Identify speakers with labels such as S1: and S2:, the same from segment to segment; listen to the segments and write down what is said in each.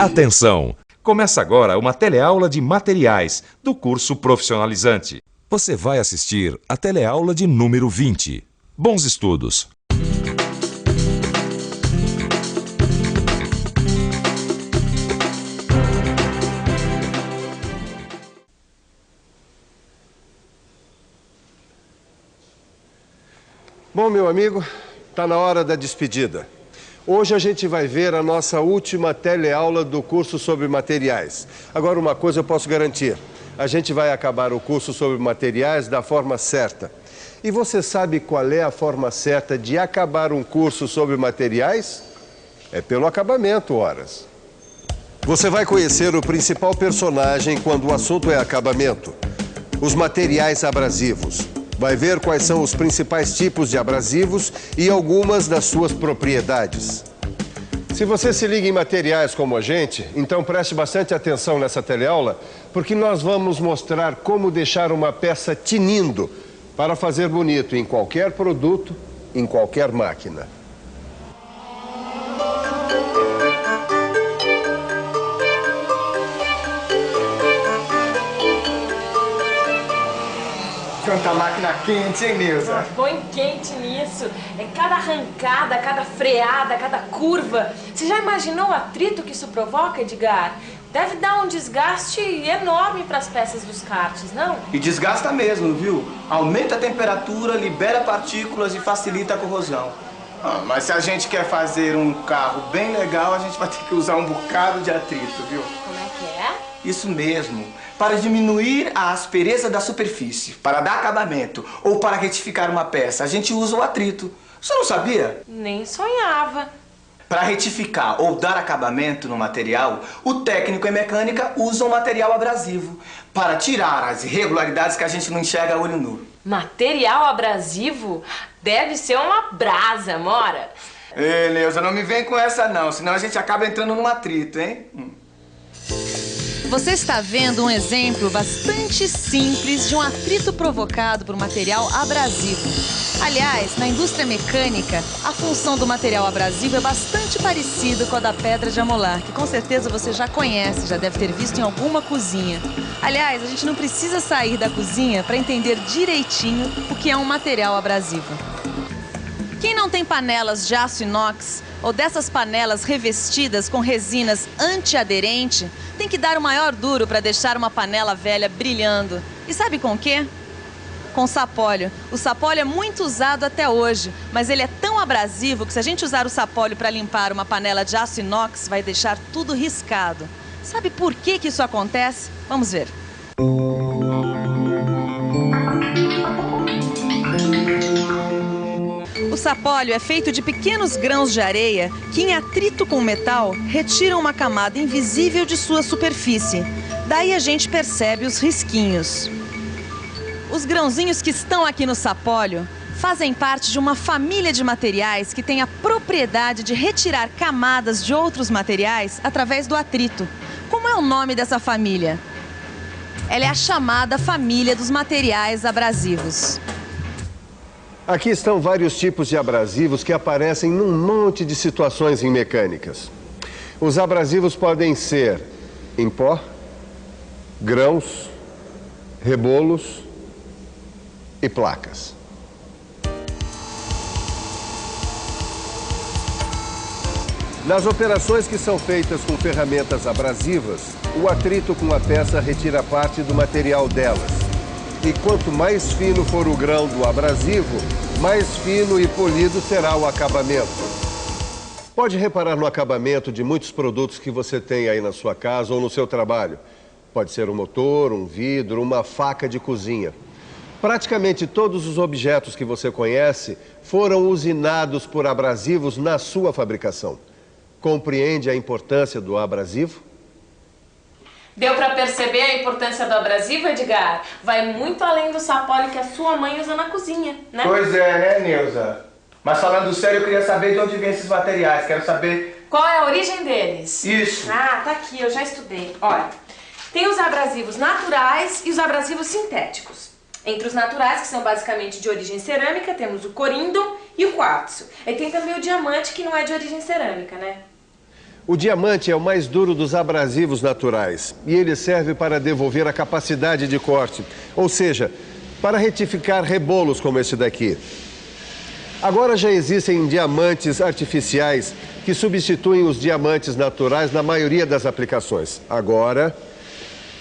S1: Atenção! Começa agora uma teleaula de materiais do curso profissionalizante. Você vai assistir a teleaula de número 20. Bons estudos!
S2: Bom, meu amigo, está na hora da despedida. Hoje a gente vai ver a nossa última teleaula do curso sobre materiais. Agora, uma coisa eu posso garantir. A gente vai acabar o curso sobre materiais da forma certa. E você sabe qual é a forma certa de acabar um curso sobre materiais? É pelo acabamento, horas. Você vai conhecer o principal personagem quando o assunto é acabamento. Os materiais abrasivos. Vai ver quais são os principais tipos de abrasivos e algumas das suas propriedades. Se você se liga em materiais como a gente, então preste bastante atenção nessa teleaula, porque nós vamos mostrar como deixar uma peça tinindo para fazer bonito em qualquer produto, em qualquer máquina.
S3: Quanta máquina quente, hein, Nilza?
S4: Põe quente nisso. É cada arrancada, cada freada, cada curva. Você já imaginou o atrito que isso provoca, Edgar? Deve dar um desgaste enorme para as peças dos karts, não?
S3: E desgasta mesmo, viu? Aumenta a temperatura, libera partículas e facilita a corrosão. Mas se a gente quer fazer um carro bem legal, a gente vai ter que usar um bocado de atrito, viu?
S4: Como é que é?
S3: Isso mesmo. Para diminuir a aspereza da superfície, para dar acabamento ou para retificar uma peça, a gente usa o atrito. Você não sabia?
S4: Nem sonhava.
S3: Para retificar ou dar acabamento no material, o técnico em mecânica usa um material abrasivo para tirar as irregularidades que a gente não enxerga a olho nu.
S4: Material abrasivo? Deve ser uma brasa, Mora.
S3: Ei, Neuza, não me vem com essa não, senão a gente acaba entrando num atrito, hein?
S5: Você está vendo um exemplo bastante simples de um atrito provocado por material abrasivo. Aliás, na indústria mecânica, a função do material abrasivo é bastante parecida com a da pedra de amolar, que com certeza você já conhece, já deve ter visto em alguma cozinha. Aliás, a gente não precisa sair da cozinha para entender direitinho o que é um material abrasivo. Quem não tem panelas de aço inox ou dessas panelas revestidas com resinas antiaderente, tem que dar o maior duro para deixar uma panela velha brilhando. E sabe com o quê? Com sapólio. O sapólio é muito usado até hoje, mas ele é tão abrasivo que se a gente usar o sapólio para limpar uma panela de aço inox, vai deixar tudo riscado. Sabe por que isso acontece? Vamos ver. O sapólio é feito de pequenos grãos de areia que, em atrito com o metal, retiram uma camada invisível de sua superfície. Daí a gente percebe os risquinhos. Os grãozinhos que estão aqui no sapólio fazem parte de uma família de materiais que tem a propriedade de retirar camadas de outros materiais através do atrito. Como é o nome dessa família? Ela é a chamada família dos materiais abrasivos.
S2: Aqui estão vários tipos de abrasivos que aparecem num monte de situações em mecânicas. Os abrasivos podem ser em pó, grãos, rebolos e placas. Nas operações que são feitas com ferramentas abrasivas, o atrito com a peça retira parte do material delas. E quanto mais fino for o grão do abrasivo, mais fino e polido será o acabamento. Pode reparar no acabamento de muitos produtos que você tem aí na sua casa ou no seu trabalho. Pode ser um motor, um vidro, uma faca de cozinha. Praticamente todos os objetos que você conhece foram usinados por abrasivos na sua fabricação. Compreende a importância do abrasivo?
S4: Deu pra perceber a importância do abrasivo, Edgar? Vai muito além do sapólio que a sua mãe usa na cozinha, né?
S3: Pois é, né, Neuza? Mas falando sério, eu queria saber de onde vêm esses materiais. Quero saber...
S4: Qual é a origem deles?
S3: Isso.
S4: Ah, tá aqui, eu já estudei. Olha, tem os abrasivos naturais e os abrasivos sintéticos. Entre os naturais, que são basicamente de origem cerâmica, temos o corindo e o quartzo. E tem também o diamante, que não é de origem cerâmica, né?
S2: O diamante é o mais duro dos abrasivos naturais e ele serve para devolver a capacidade de corte, ou seja, para retificar rebolos como esse daqui. Agora já existem diamantes artificiais que substituem os diamantes naturais na maioria das aplicações. Agora,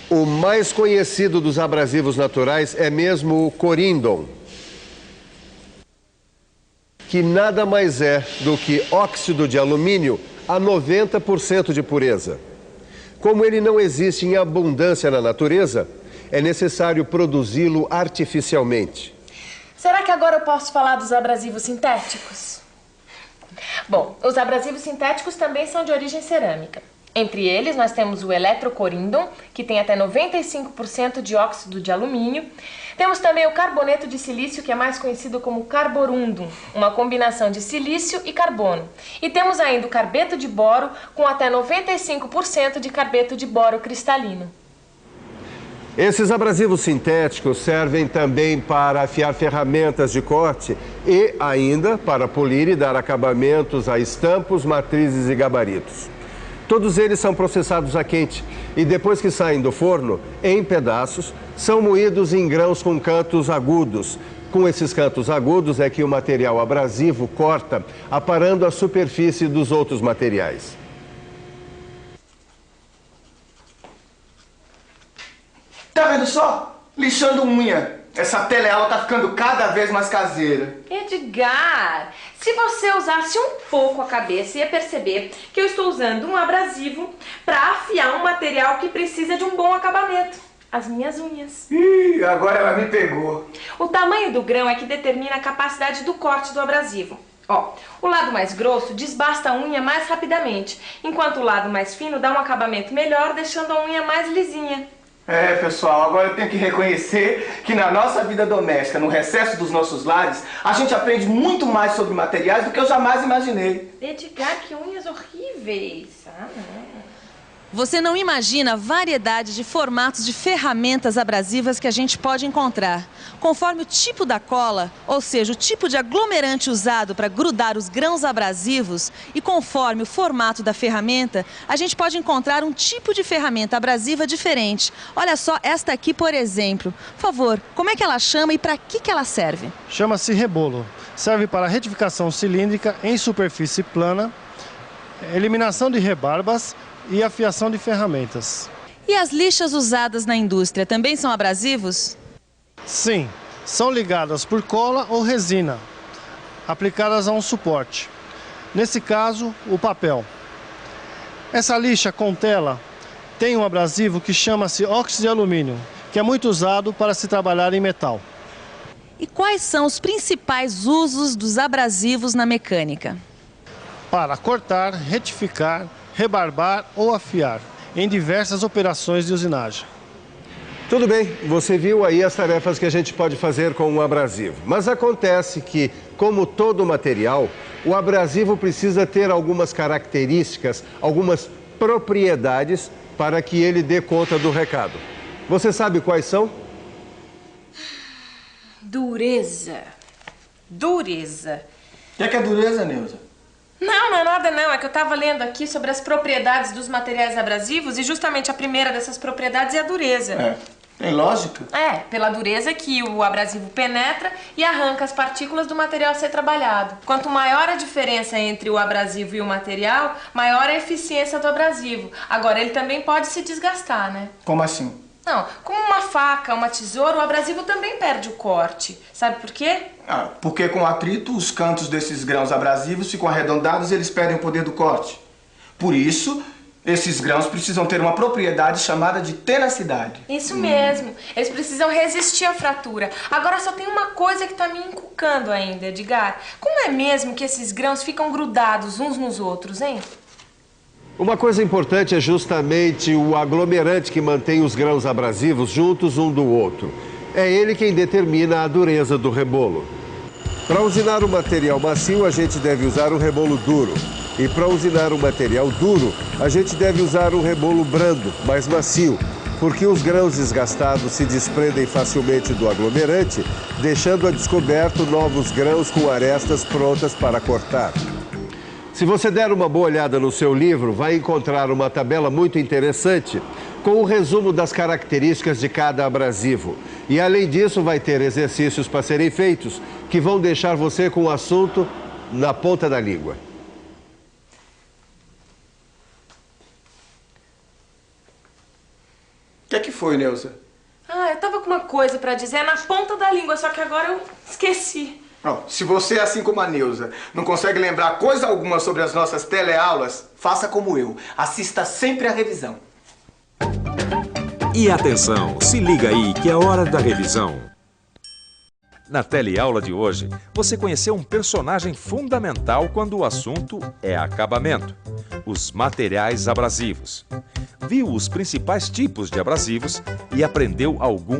S2: o mais conhecido dos abrasivos naturais é mesmo o Corindon, que nada mais é do que óxido de alumínio a 90% de pureza. Como ele não existe em abundância na natureza, é necessário produzi-lo artificialmente.
S4: Será que agora eu posso falar dos abrasivos sintéticos? Bom, os abrasivos sintéticos também são de origem cerâmica. Entre eles, nós temos o eletrocorindon, que tem até 95% de óxido de alumínio. Temos também o carboneto de silício, que é mais conhecido como carborundum, uma combinação de silício e carbono. E temos ainda o carbeto de boro, com até 95% de carbeto de boro cristalino.
S2: Esses abrasivos sintéticos servem também para afiar ferramentas de corte e ainda para polir e dar acabamentos a estampos, matrizes e gabaritos. Todos eles são processados a quente e depois que saem do forno, em pedaços, são moídos em grãos com cantos agudos. Com esses cantos agudos é que o material abrasivo corta, aparando a superfície dos outros materiais.
S3: Tá vendo só? Lixando unha. Essa teleaula tá ficando cada vez mais caseira.
S4: Edgar, se você usasse um pouco a cabeça, ia perceber que eu estou usando um abrasivo para afiar um material que precisa de um bom acabamento. As minhas unhas.
S3: Ih, agora ela me pegou.
S4: O tamanho do grão é que determina a capacidade do corte do abrasivo. Ó, o lado mais grosso desbasta a unha mais rapidamente, enquanto o lado mais fino dá um acabamento melhor, deixando a unha mais lisinha.
S3: É, pessoal, agora eu tenho que reconhecer que na nossa vida doméstica, no recesso dos nossos lares, a gente aprende muito mais sobre materiais do que eu jamais imaginei.
S4: Edgar, que unhas horríveis. Ah, não.
S5: Você não imagina a variedade de formatos de ferramentas abrasivas que a gente pode encontrar. Conforme o tipo da cola, ou seja, o tipo de aglomerante usado para grudar os grãos abrasivos, e conforme o formato da ferramenta, a gente pode encontrar um tipo de ferramenta abrasiva diferente. Olha só esta aqui, por exemplo. Por favor, como é que ela chama e para que ela serve?
S6: Chama-se rebolo. Serve para retificação cilíndrica em superfície plana, eliminação de rebarbas e afiação de ferramentas.
S5: E as lixas usadas na indústria também são abrasivos?
S6: Sim, são ligadas por cola ou resina, aplicadas a um suporte. Nesse caso, o papel. Essa lixa com tela tem um abrasivo que chama-se óxido de alumínio, que é muito usado para se trabalhar em metal.
S5: E quais são os principais usos dos abrasivos na mecânica?
S6: Para cortar, retificar, rebarbar ou afiar, em diversas operações de usinagem.
S2: Tudo bem, você viu aí as tarefas que a gente pode fazer com um abrasivo. Mas acontece que, como todo material, o abrasivo precisa ter algumas características, algumas propriedades para que ele dê conta do recado. Você sabe quais são?
S4: Dureza. Dureza.
S3: O que é dureza, Neuza?
S4: Não é nada não, é que eu tava lendo aqui sobre as propriedades dos materiais abrasivos e justamente a primeira dessas propriedades é a dureza.
S3: É, tem lógica.
S4: É, pela dureza que o abrasivo penetra e arranca as partículas do material a ser trabalhado. Quanto maior a diferença entre o abrasivo e o material, maior a eficiência do abrasivo. Agora, ele também pode se desgastar, né?
S3: Como assim?
S4: Não, como uma faca, uma tesoura, o abrasivo também perde o corte. Sabe por quê?
S3: Porque com atrito, os cantos desses grãos abrasivos ficam arredondados e eles perdem o poder do corte. Por isso, esses grãos precisam ter uma propriedade chamada de tenacidade.
S4: Isso mesmo. Eles precisam resistir à fratura. Agora só tem uma coisa que tá me encucando ainda, Edgar. Como é mesmo que esses grãos ficam grudados uns nos outros, hein?
S2: Uma coisa importante é justamente o aglomerante que mantém os grãos abrasivos juntos um do outro. É ele quem determina a dureza do rebolo. Para usinar um material macio, a gente deve usar um rebolo duro. E para usinar um material duro, a gente deve usar um rebolo brando, mais macio, porque os grãos desgastados se desprendem facilmente do aglomerante, deixando a descoberto novos grãos com arestas prontas para cortar. Se você der uma boa olhada no seu livro, vai encontrar uma tabela muito interessante com o resumo das características de cada abrasivo. E além disso, vai ter exercícios para serem feitos que vão deixar você com o assunto na ponta da língua.
S3: O que foi, Neuza?
S4: Ah, eu tava com uma coisa pra dizer na ponta da língua, só que agora eu esqueci.
S3: Não, se você, assim como a Neuza, não consegue lembrar coisa alguma sobre as nossas teleaulas, faça como eu. Assista sempre à revisão.
S1: E atenção, se liga aí que é hora da revisão. Na teleaula de hoje, você conheceu um personagem fundamental quando o assunto é acabamento: os materiais abrasivos. Viu os principais tipos de abrasivos e aprendeu algumas